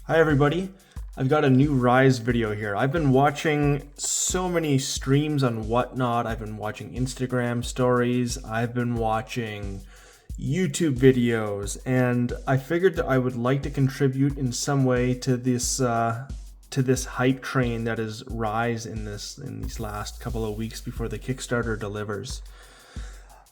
Hi everybody, I've got a new Rise video here. I've been watching so many streams on Whatnot, I've been watching Instagram stories, I've been watching YouTube videos, and I figured that I would like to contribute in some way to this hype train that is Rise in these last couple of weeks before the Kickstarter delivers.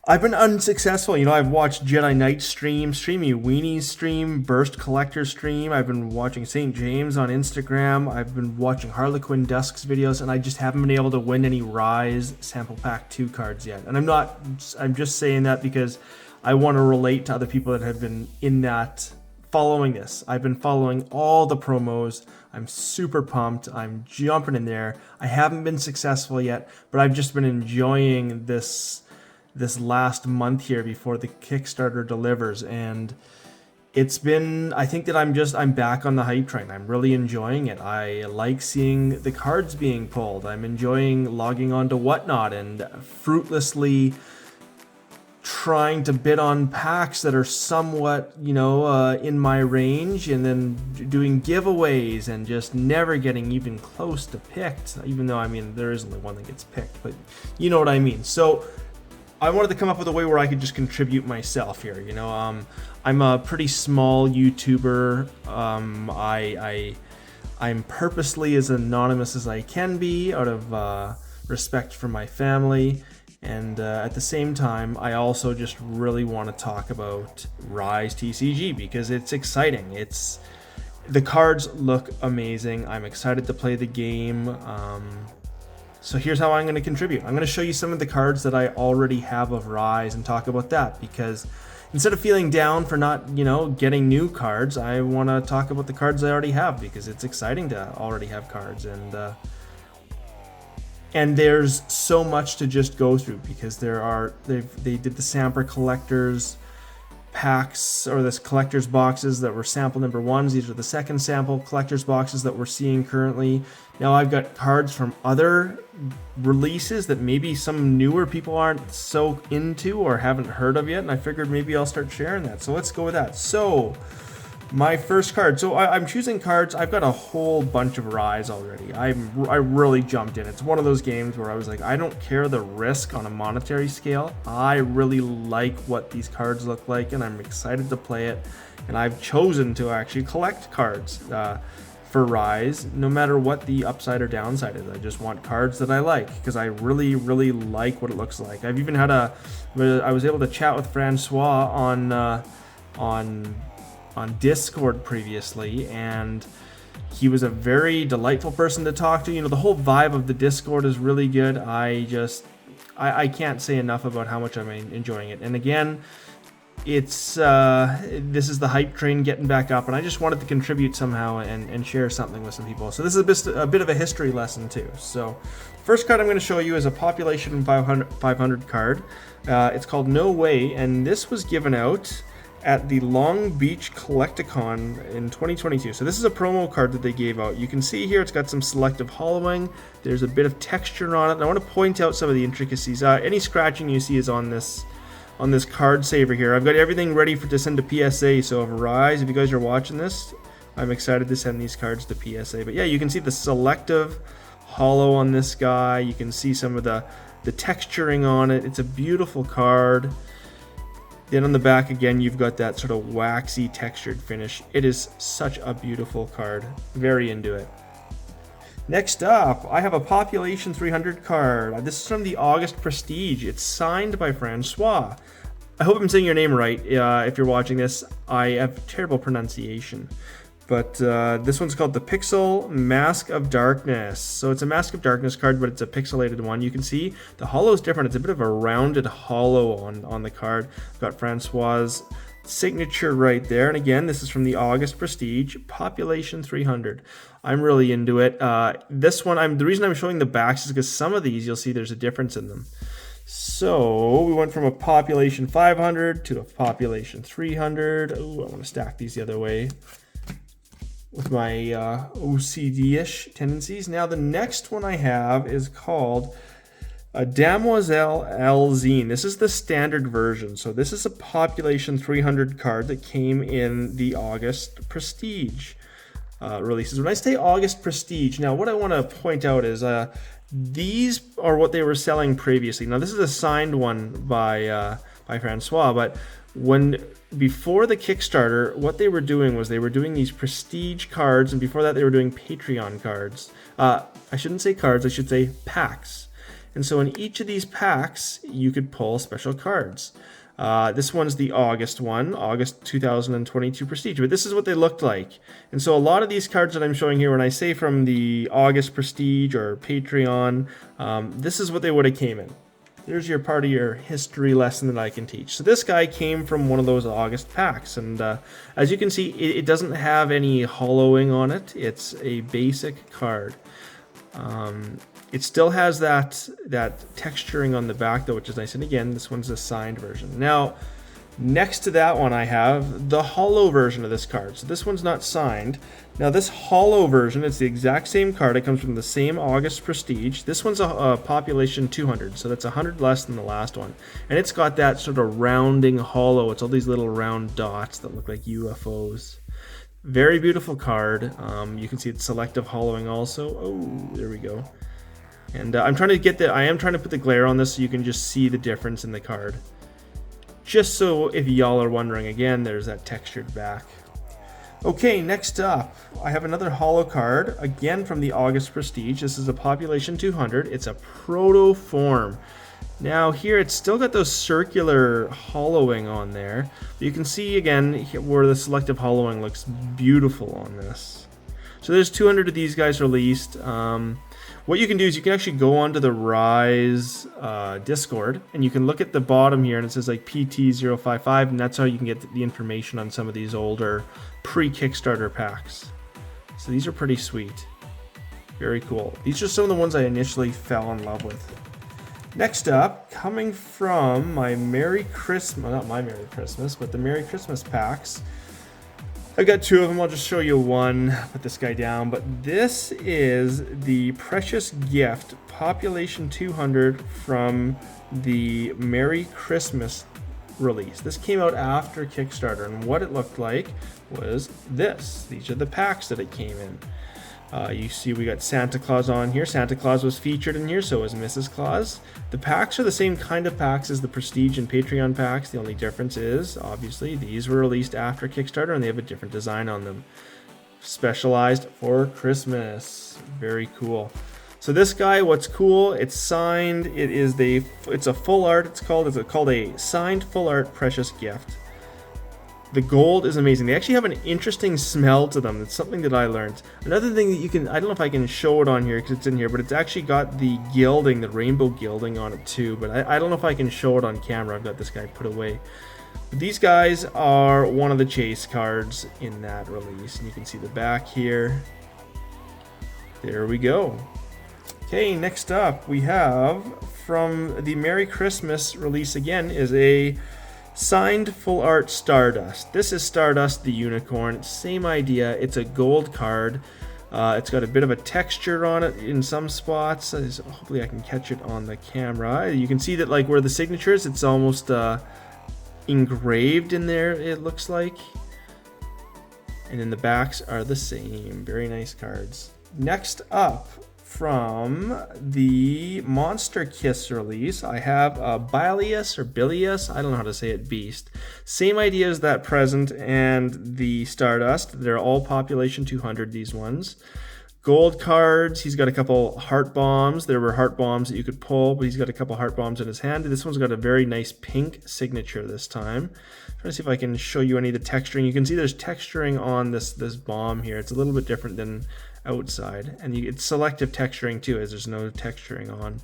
I've been unsuccessful. I've watched Jedi Knight stream, Streamy Weenie's stream, Burst Collector stream. I've been watching St. James on Instagram. I've been watching Harlequin Dusk's videos, and I just haven't been able to win any Rise Sample Pack 2 cards yet. And I'm just saying that because I want to relate to other people that have been in that, following this. I've been following all the promos. I'm super pumped. I'm jumping in there. I haven't been successful yet, but I've just been enjoying this last month here before the Kickstarter delivers, and I think that I'm back on the hype train. I'm really enjoying it. I like seeing the cards being pulled. I'm enjoying logging on to Whatnot and fruitlessly trying to bid on packs that are somewhat, in my range, and then doing giveaways and just never getting even close to picked, even though, there is only one that gets picked, but you know what I mean. So I wanted to come up with a way where I could just contribute myself here. I'm a pretty small YouTuber. I'm purposely as anonymous as I can be out of respect for my family. And at the same time, I also just really want to talk about Rise TCG because it's exciting. The cards look amazing. I'm excited to play the game. So here's how I'm going to contribute. I'm going to show you some of the cards that I already have of Rise and talk about that, because instead of feeling down for not, getting new cards, I want to talk about the cards I already have because it's exciting to already have cards, and there's so much to just go through because they did the Samper Collectors packs, or this collector's boxes that were sample number ones. These are the second sample collector's boxes that we're seeing currently. Now I've got cards from other releases that maybe some newer people aren't so into or haven't heard of yet, and I figured maybe I'll start sharing that. So let's go with that. So my first card. So I'm choosing cards. I've got a whole bunch of Rise already. I really jumped in. It's one of those games where I was like, I don't care the risk on a monetary scale. I really like what these cards look like, and I'm excited to play it. And I've chosen to actually collect cards for Rise, no matter what the upside or downside is. I just want cards that I like because I really, really like what it looks like. I've even I was able to chat with Francois on Discord previously, and he was a very delightful person to talk to. The whole vibe of the Discord is really good. I can't say enough about how much I'm enjoying it. And again, this is the hype train getting back up, and I just wanted to contribute somehow and share something with some people. So this is a bit of a history lesson too. So first card I'm going to show you is a Population 500 card. It's called No Way, and this was given out at the Long Beach Collecticon in 2022. So this is a promo card that they gave out. You can see here it's got some selective hollowing. There's a bit of texture on it. And I want to point out some of the intricacies. Any scratching you see is on this card saver here. I've got everything ready to send to PSA. So if Rise, if you guys are watching this, I'm excited to send these cards to PSA. But yeah, you can see the selective hollow on this guy. You can see some of the texturing on it. It's a beautiful card. Then on the back again, you've got that sort of waxy textured finish. It is such a beautiful card. Very into it. Next up, I have a Population 300 card. This is from the August Prestige. It's signed by Francois. I hope I'm saying your name right. If you're watching this, I have terrible pronunciation. But this one's called the Pixel Mask of Darkness. So it's a Mask of Darkness card, but it's a pixelated one. You can see the hollow is different. It's a bit of a rounded hollow on the card. I've got Francois' signature right there. And again, this is from the August Prestige, Population 300. I'm really into it. This one, the reason I'm showing the backs is because some of these, you'll see there's a difference in them. So we went from a Population 500 to a Population 300. Ooh, I want to stack these the other way with my OCD-ish tendencies. Now the next one I have is called Damoiselle Alzine. This is the standard version. So this is a Population 300 card that came in the August Prestige. releases. When I say August Prestige, now what I want to point out is these are what they were selling previously. Now this is a signed one by Francois, but before the Kickstarter, what they were doing was they were doing these prestige cards, and before that they were doing Patreon cards. I shouldn't say cards, I should say packs. And so in each of these packs, you could pull special cards. This one's the August one, August 2022 Prestige, but this is what they looked like. And so a lot of these cards that I'm showing here, when I say from the August Prestige or Patreon, this is what they would have came in. There's your part of your history lesson that I can teach. So this guy came from one of those August packs, and as you can see, it doesn't have any hollowing on it. It's a basic card. It still has that texturing on the back though, which is nice. And again, this one's a signed version. Now, next to that one, I have the hollow version of this card. So this one's not signed. Now this hollow version, it's the exact same card. It comes from the same August Prestige. This one's a population 200, so that's 100 less than the last one. And it's got that sort of rounding hollow. It's all these little round dots that look like UFOs. Very beautiful card. You can see it's selective hollowing also. Oh, there we go. And I am trying to put the glare on this so you can just see the difference in the card. Just so if y'all are wondering, again, there's that textured back. Okay, next up, I have another hollow card, again from the August Prestige. This is a population 200. It's a proto form. Now here it's still got those circular hollowing on there. But you can see again where the selective hollowing looks beautiful on this. So there's 200 of these guys released. What you can do is you can actually go onto the Rise Discord, and you can look at the bottom here, and it says like PT055, and that's how you can get the information on some of these older pre-Kickstarter packs. So these are pretty sweet. Very cool. These are some of the ones I initially fell in love with. Next up, coming from my Merry Christmas, not my Merry Christmas, but the Merry Christmas packs. I've got two of them. I'll just show you one. Put this guy down. But this is the Precious Gift Population 200 from the Merry Christmas release. This came out after Kickstarter, and what it looked like was this. These are the packs that it came in. You see we got Santa Claus on here. Santa Claus was featured in here, so was Mrs. Claus. The packs are the same kind of packs as the Prestige and Patreon packs. The only difference is, obviously, these were released after Kickstarter and they have a different design on them. Specialized for Christmas. Very cool. So this guy, what's cool, it's signed. It's a full art. It's called a signed full art Precious Gift. The gold is amazing. They actually have an interesting smell to them. It's something that I learned. Another thing that you can, I don't know if I can show it on here because it's in here, but it's actually got the gilding, the rainbow gilding on it too. But I don't know if I can show it on camera. I've got this guy put away. But these guys are one of the chase cards in that release. And you can see the back here. There we go. Okay, next up we have from the Merry Christmas release again is a signed full art Stardust. This is Stardust the Unicorn. Same idea. It's a gold card. It's got a bit of a texture on it in some spots. Hopefully I can catch it on the camera. You can see that like where the signature is, it's almost engraved in there, it looks like. And then the backs are the same. Very nice cards. Next up, from the Monster Kiss release, I have a Bilious or Bilious, I don't know how to say it, beast. Same idea as that present and the Stardust. They're all population 200, these ones. Gold cards, he's got a couple heart bombs. There were heart bombs that you could pull, but he's got a couple heart bombs in his hand. This one's got a very nice pink signature this time. I'm trying to see if I can show you any of the texturing. You can see there's texturing on this bomb here. It's a little bit different than outside, and it's selective texturing too, as there's no texturing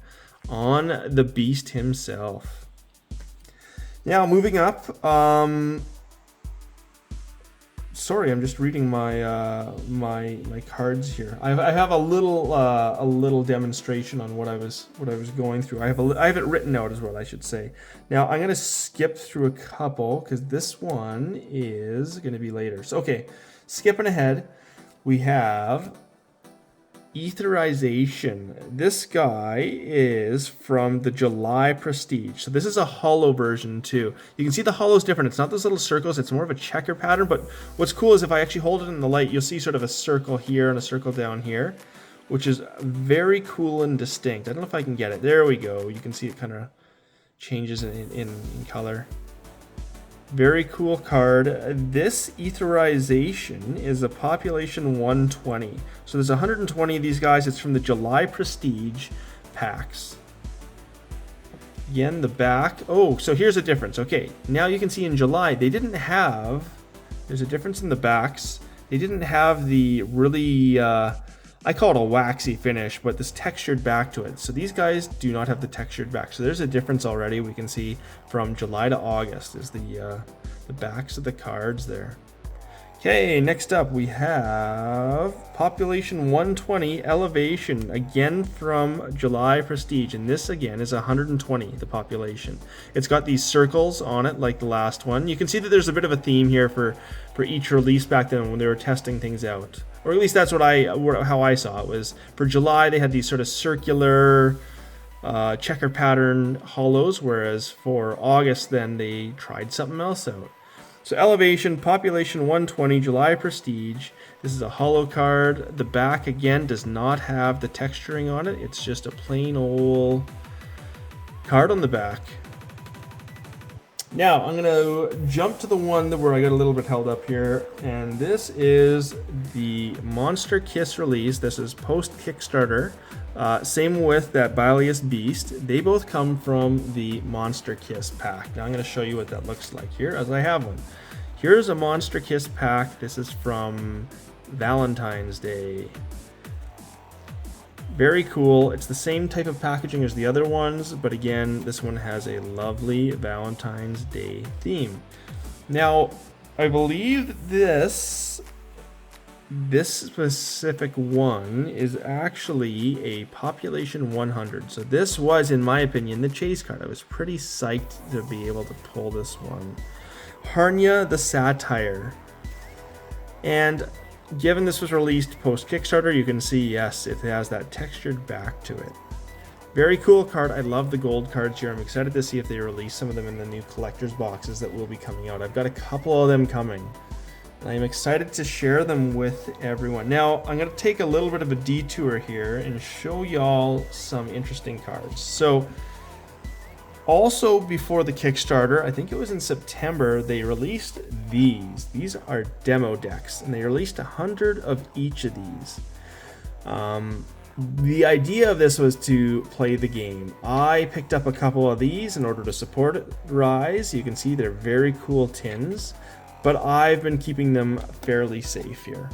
on the beast himself. Now moving up, sorry, I'm just reading my my cards here. I have a little demonstration on what I was going through. I have it written out as well, I should say. Now I'm gonna skip through a couple because this one is gonna be later. So okay, skipping ahead, we have Etherization. This guy is from the July Prestige. So this is a hollow version too. You can see the hollow is different. It's not those little circles. It's more of a checker pattern. But what's cool is if I actually hold it in the light, you'll see sort of a circle here and a circle down here, which is very cool and distinct. I don't know if I can get it. There we go. You can see it kind of changes in color. Very cool card. This Etherization is a population 120. So there's 120 of these guys. It's from the July Prestige packs. Again, the back. Oh, so here's a difference. Okay, now you can see in July, they didn't have, there's a difference in the backs. They didn't have the really, I call it a waxy finish, but this textured back to it. So these guys do not have the textured back. So there's a difference already. We can see from July to August is the backs of the cards there. Okay, next up we have Population 120 Elevation, again from July Prestige, and this again is 120, the population. It's got these circles on it like the last one. You can see that there's a bit of a theme here for each release back then when they were testing things out. Or at least that's how I saw it. Was for July they had these sort of circular checker pattern hollows, whereas for August then they tried something else out. So Elevation, Population 120, July Prestige. This is a hollow card. The back again does not have the texturing on it. It's just a plain old card on the back. Now, I'm going to jump to the one where I got a little bit held up here, and this is the Monster Kiss release. This is post-Kickstarter. Same with that Bilious Beast. They both come from the Monster Kiss pack. Now, I'm going to show you what that looks like here, as I have one. Here's a Monster Kiss pack. This is from Valentine's Day. Very cool. It's the same type of packaging as the other ones, but again, this one has a lovely Valentine's Day theme. Now, I believe this specific one is actually a Population 100. So this was, in my opinion, the chase card. I was pretty psyched to be able to pull this one. Harnia the Satire. And given this was released post-Kickstarter, you can see, yes, it has that textured back to it. Very cool card. I love the gold cards here. I'm excited to see if they release some of them in the new collector's boxes that will be coming out. I've got a couple of them coming. And I'm excited to share them with everyone. Now, I'm going to take a little bit of a detour here and show y'all some interesting cards. So, also before the Kickstarter, I think it was in September, they released these. These are demo decks, and they released 100 of each of these. The idea of this was to play the game. I picked up a couple of these in order to support Rise. You can see they're very cool tins, but I've been keeping them fairly safe here.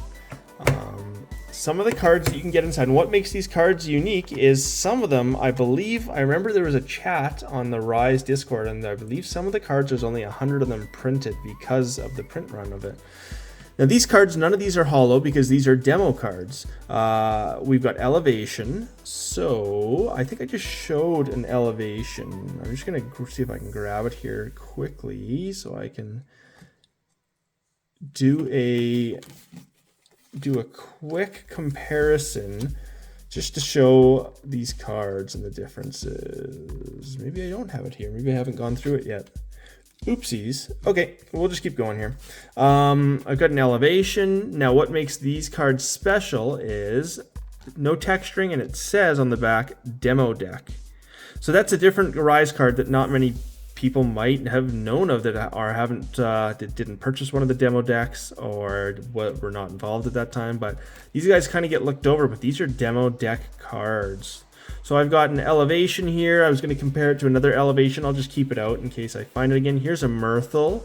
Some of the cards that you can get inside, and what makes these cards unique is some of them, I remember there was a chat on the Rise Discord, and I believe some of the cards, there's only 100 of them printed because of the print run of it. Now these cards, none of these are hollow because these are demo cards. We've got Elevation. So I think I just showed an Elevation. I'm just going to see if I can grab it here quickly so I can do a quick comparison just to show these cards and the differences. Maybe I don't have it here. Maybe I haven't gone through it yet. Oopsies. Okay, we'll just keep going here. I've got an Elevation. Now what makes these cards special is no texturing, and it says on the back, Demo Deck. So that's a different Rise card that not many people might have known of that didn't purchase one of the demo decks or were not involved at that time. But these guys kind of get looked over, but these are demo deck cards. So I've got an Elevation here. I was going to compare it to another Elevation. I'll just keep it out in case I find it again. Here's a Myrtle.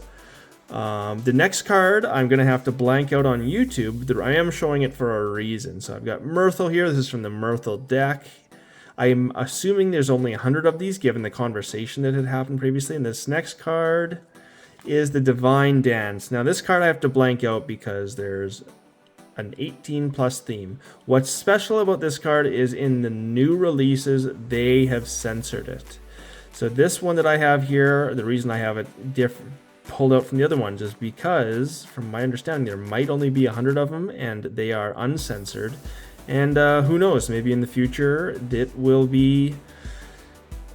The next card I'm going to have to blank out on YouTube. I am showing it for a reason. So I've got Myrtle here. This is from the Myrtle deck. I'm assuming there's only 100 of these given the conversation that had happened previously. And this next card is the Divine Dance. Now this card I have to blank out because there's an 18 plus theme. What's special about this card is in the new releases, they have censored it. So this one that I have here, the reason I have it pulled out from the other ones is because, from my understanding, there might only be 100 of them and they are uncensored. And who knows, maybe in the future it will be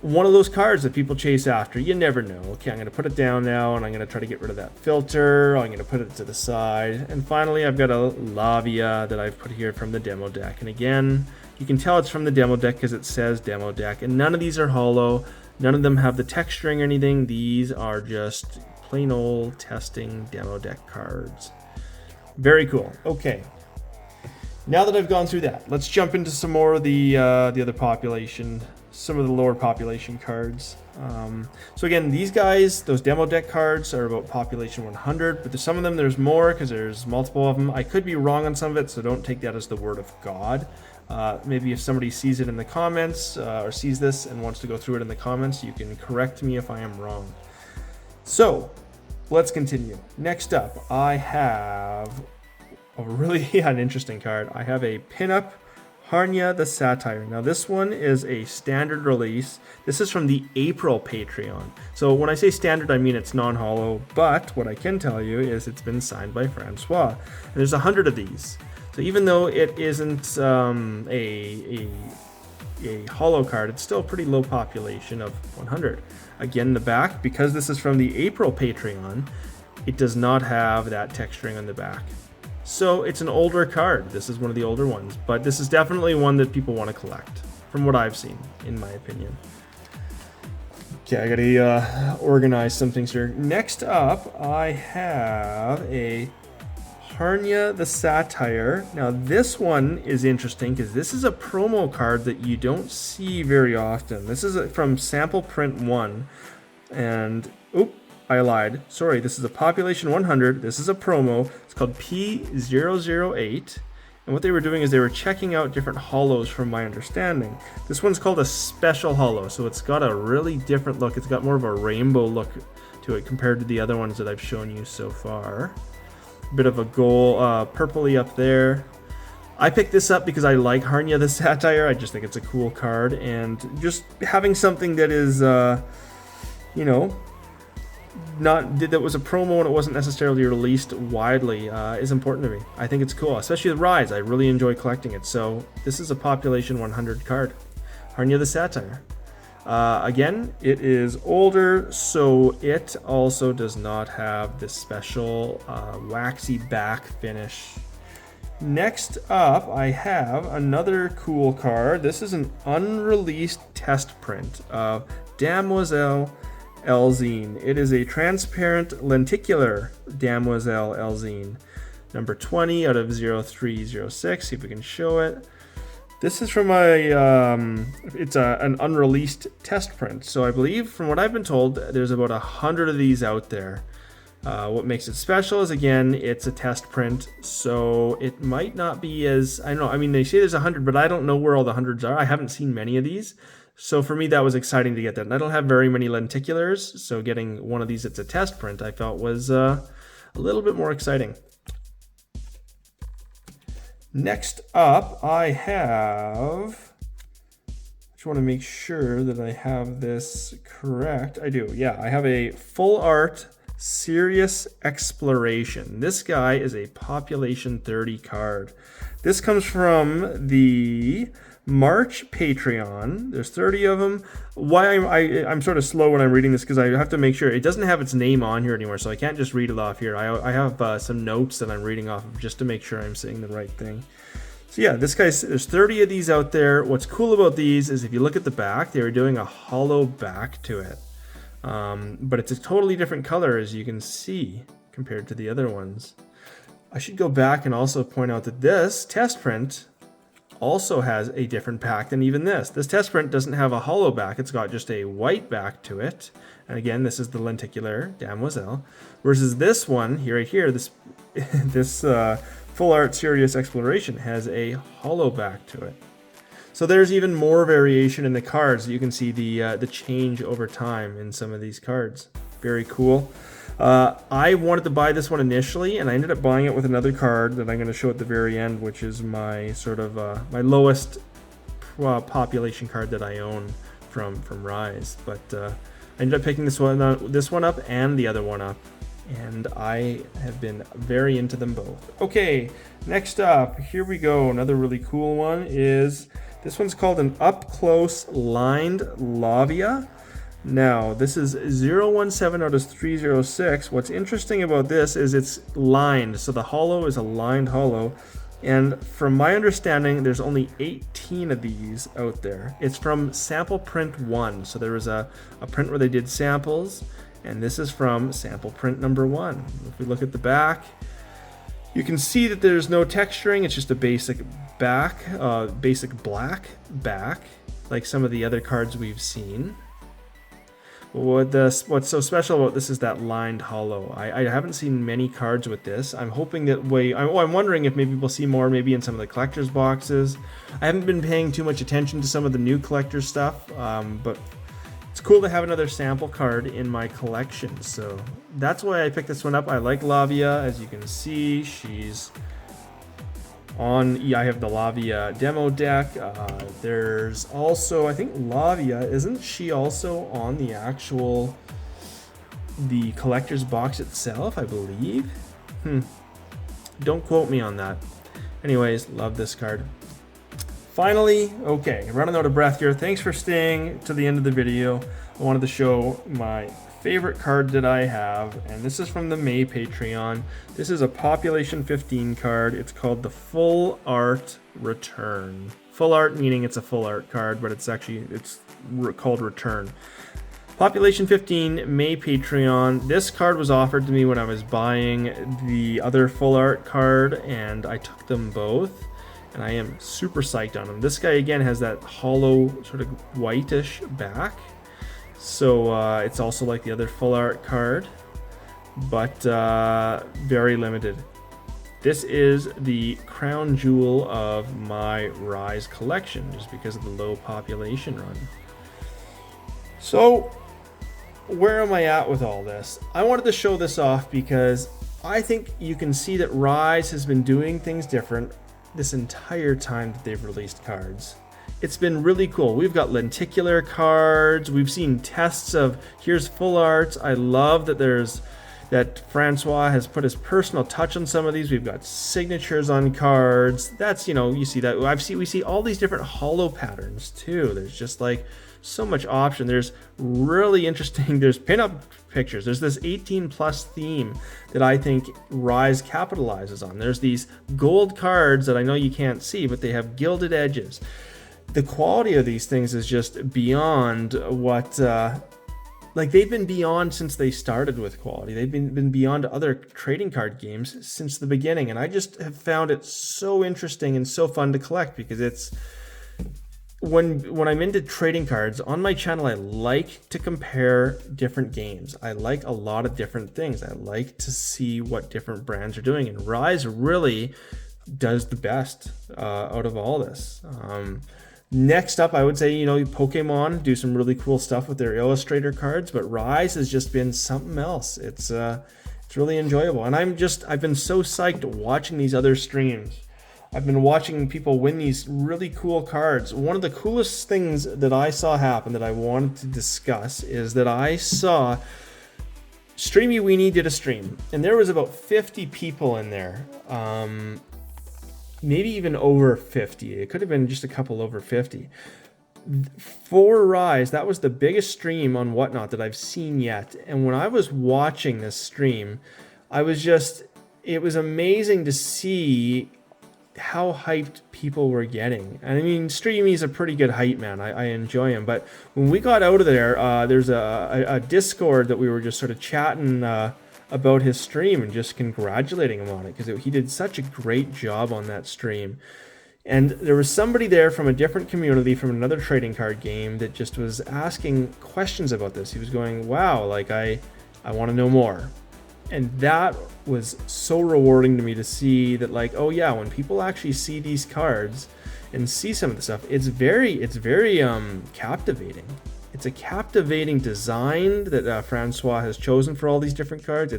one of those cards that people chase after. You never know. Okay, I'm going to put it down now, and I'm going to try to get rid of that filter. I'm going to put it to the side. And finally, I've got a Lavia that I've put here from the demo deck. And again, you can tell it's from the demo deck because it says demo deck. And none of these are hollow. None of them have the texturing or anything. These are just plain old testing demo deck cards. Very cool. Okay. Now that I've gone through that, let's jump into some more of the other population, some of the lower population cards. So again, these guys, those demo deck cards are about population 100, but there's some of them there's more because there's multiple of them. I could be wrong on some of it, so don't take that as the word of God. Maybe if somebody sees it in the comments or sees this and wants to go through it in the comments, you can correct me if I am wrong. So let's continue. Next up, I have a really an interesting card. I have a pinup Harnya the Satire. Now this one is a standard release. This is from the April Patreon. So when I say standard, I mean it's non-hollow, but what I can tell you is it's been signed by Francois. And there's 100 of these. So even though it isn't a hollow card, it's still a pretty low population of 100. Again, the back, because this is from the April Patreon, it does not have that texturing on the back. So it's an older card. This is one of the older ones, but this is definitely one that people want to collect, from what I've seen, in my opinion. Okay, I gotta organize some things here. Next up, I have a Harnya the Satire. Now this one is interesting because this is a promo card that you don't see very often. This is from Sample Print 1, and I lied. Sorry, this is a population 100. This is a promo. It's called P008. And what they were doing is they were checking out different hollows from my understanding. This one's called a special hollow, so it's got a really different look. It's got more of a rainbow look to it compared to the other ones that I've shown you so far. A bit of a gold, purpley up there. I picked this up because I like Harnya the Satire. I just think it's a cool card, and just having something that is, you know, that was a promo and it wasn't necessarily released widely is important to me. I think it's cool, especially with Rise. I really enjoy collecting it. So this is a population 100 card, Harnya the Satire. Again, it is older, so it also does not have this special waxy back finish. Next up, I have another cool card. This is an unreleased test print of Damoiselle Elzine. It is a transparent lenticular Damoiselle Elzine, number 20 out of 0306. See if we can show it. This is from an unreleased test print. So I believe, from what I've been told, there's about 100 of these out there. What makes it special is, again, it's a test print, so it might not be as, I don't know, I mean, they say there's 100, but I don't know where all the hundreds are. I haven't seen many of these. So for me, that was exciting to get that. And I don't have very many lenticulars, so getting one of these that's a test print, I felt was a little bit more exciting. Next up, I have, I just want to make sure that I have this correct. I do, yeah. I have a full art Serious Exploration. This guy is a population 30 card. This comes from the March Patreon. There's 30 of them. Why I'm sort of slow when I'm reading this, because I have to make sure it doesn't have its name on here anymore, so I can't just read it off here. I have some notes that I'm reading off of just to make sure I'm saying the right thing. So yeah, there's 30 of these out there. What's cool about these is if you look at the back, they were doing a hollow back to it. But it's a totally different color, as you can see, compared to the other ones. I should go back and also point out that this test print also has a different back than even this. This test print doesn't have a hollow back. It's got just a white back to it. And again, this is the lenticular Damoiselle. Versus this one, right here, this Full Art Serious Exploration has a hollow back to it. So there's even more variation in the cards. You can see the change over time in some of these cards. Very cool. I wanted to buy this one initially, and I ended up buying it with another card that I'm going to show at the very end, which is my sort of my lowest population card that I own from Rise. But I ended up picking this one up and the other one up. and I have been very into them both. Okay, next up, here we go. Another really cool one is, this one's called an up close lined Lavia. Now, this is 017 out of 306. What's interesting about this is it's lined, so the hollow is a lined hollow. And from my understanding, there's only 18 of these out there. It's from sample print 1. So there was a print where they did samples, and this is from sample print number 1. If we look at the back, you can see that there's no texturing. It's just a basic back, basic black back, like some of the other cards we've seen. What's so special about this is that lined hollow. I haven't seen many cards with this. I'm hoping that I'm wondering if maybe we'll see more maybe in some of the collector's boxes. I haven't been paying too much attention to some of the new collector's stuff, but it's cool to have another sample card in my collection. So that's why I picked this one up. I like Lavia. As you can see, she's on, I have the Lavia demo deck. There's also, I think Lavia, isn't she also on the collector's box itself, I believe? Don't quote me on that. Anyways, love this card. Finally, okay, running out of breath here. Thanks for staying to the end of the video. I wanted to show my favorite card that I have, and this is from the May Patreon. This is a Population 15 card. It's called the Full Art Return. Full art meaning it's a full art card, but it's called Return. Population 15 May Patreon. This card was offered to me when I was buying the other full art card, and I took them both, and I am super psyched on them. This guy again has that hollow sort of whitish back. So it's also like the other full art card, but very limited. This is the crown jewel of my Rise collection, just because of the low population run. So where am I at with all this? I wanted to show this off because I think you can see that Rise has been doing things different this entire time that they've released cards. It's been really cool. We've got lenticular cards. We've seen tests of here's full arts. I love that Francois has put his personal touch on some of these. We've got signatures on cards. That's, you see that. We see all these different hollow patterns too. There's just like so much option. There's really interesting, there's pinup pictures. There's this 18 plus theme that I think Rise capitalizes on. There's these gold cards that I know you can't see, but they have gilded edges. The quality of these things is just beyond what, like they've been beyond since they started with quality. They've been beyond other trading card games since the beginning. And I just have found it so interesting and so fun to collect because it's, when I'm into trading cards on my channel, I like to compare different games. I like a lot of different things. I like to see what different brands are doing. And Rise really does the best out of all this. Next up, I would say, Pokemon do some really cool stuff with their Illustrator cards, but Rise has just been something else. It's really enjoyable. And I've been so psyched watching these other streams. I've been watching people win these really cool cards. One of the coolest things that I saw happen that I wanted to discuss is that I saw Streamy Weenie did a stream, and there was about 50 people in there. Maybe even over 50. It could have been just a couple over 50. For Rise, that was the biggest stream on Whatnot that I've seen yet. And when I was watching this stream, it was amazing to see how hyped people were getting. And I mean, Streamy's a pretty good hype man. I enjoy him. But when we got out of there, there's a Discord that we were just sort of chatting about his stream and just congratulating him on it because he did such a great job on that stream. And there was somebody there from a different community, from another trading card game, that just was asking questions about this. He was going, wow, like I want to know more. And that was so rewarding to me to see that, like, oh yeah, when people actually see these cards and see some of the stuff, it's very captivating. It's a captivating design that Francois has chosen for all these different cards.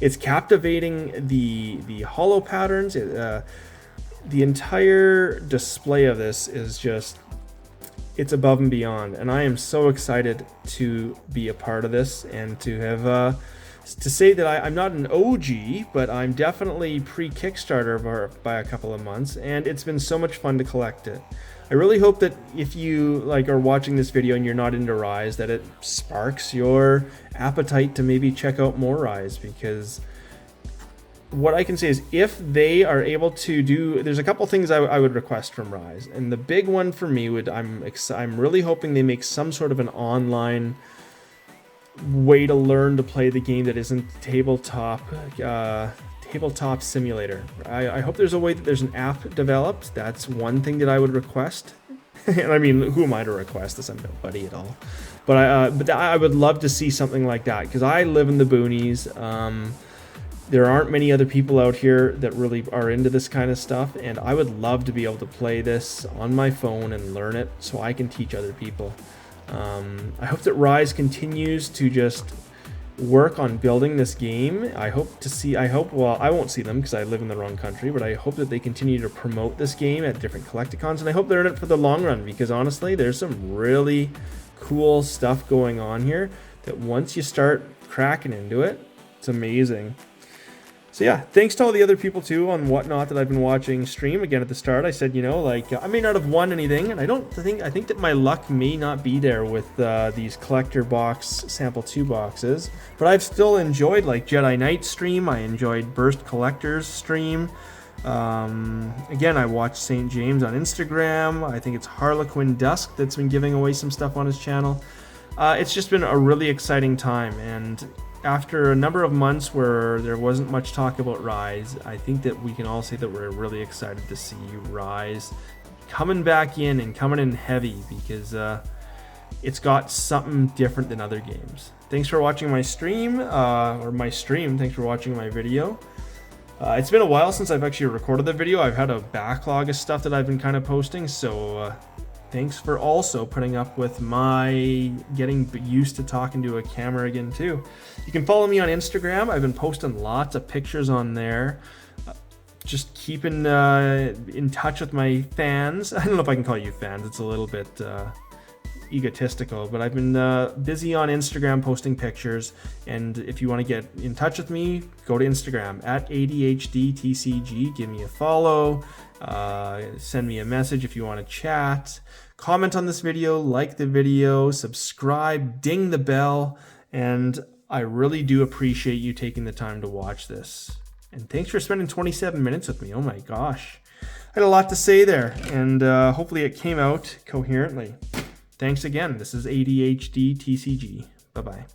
It's captivating the hollow patterns. The entire display of this is just, it's above and beyond. And I am so excited to be a part of this and to have to say that I'm not an OG, but I'm definitely pre-Kickstarter by a couple of months, and it's been so much fun to collect it. I really hope that if you are watching this video and you're not into Rise, that it sparks your appetite to maybe check out more Rise, because what I can say is if they are able to do, there's a couple things I would request from Rise, and the big one for me I'm really hoping they make some sort of an online way to learn to play the game that isn't tabletop simulator. I hope there's a way that there's an app developed. That's one thing that I would request. And I mean, who am I to request this? I'm nobody at all. But I would love to see something like that, because I live in the boonies. There aren't many other people out here that really are into this kind of stuff, and I would love to be able to play this on my phone and learn it so I can teach other people. I hope that Rise continues to just work on building this game. Well, I won't see them because I live in the wrong country, but I hope that they continue to promote this game at different collecticons, and I hope they're in it for the long run, because honestly, there's some really cool stuff going on here that once you start cracking into it, it's amazing. So yeah, thanks to all the other people too on Whatnot that I've been watching stream. Again, at the start, I said, I may not have won anything, and I think that my luck may not be there with these collector box sample 2 boxes, but I've still enjoyed Jedi Knight stream. I enjoyed Burst Collectors stream. Again, I watched St. James on Instagram. I think it's Harlequin Dusk that's been giving away some stuff on his channel. It's just been a really exciting time, and after a number of months where there wasn't much talk about Rise, I think that we can all say that we're really excited to see Rise coming back in and coming in heavy, because it's got something different than other games. Thanks for watching my stream, Thanks for watching my video. It's been a while since I've actually recorded the video. I've had a backlog of stuff that I've been kind of posting, so thanks for also putting up with my getting used to talking to a camera again too. You can follow me on Instagram. I've been posting lots of pictures on there. Just keeping in touch with my fans. I don't know if I can call you fans. It's a little bit egotistical, but I've been busy on Instagram posting pictures, and if you want to get in touch with me, go to Instagram at ADHDTCG. Give me a follow. Send me a message if you want to chat. Comment on this video, like the video, subscribe, ding the bell, and I really do appreciate you taking the time to watch this. And thanks for spending 27 minutes with me. Oh my gosh. I had a lot to say there, and hopefully it came out coherently. Thanks again. This is ADHDTCG. Bye-bye.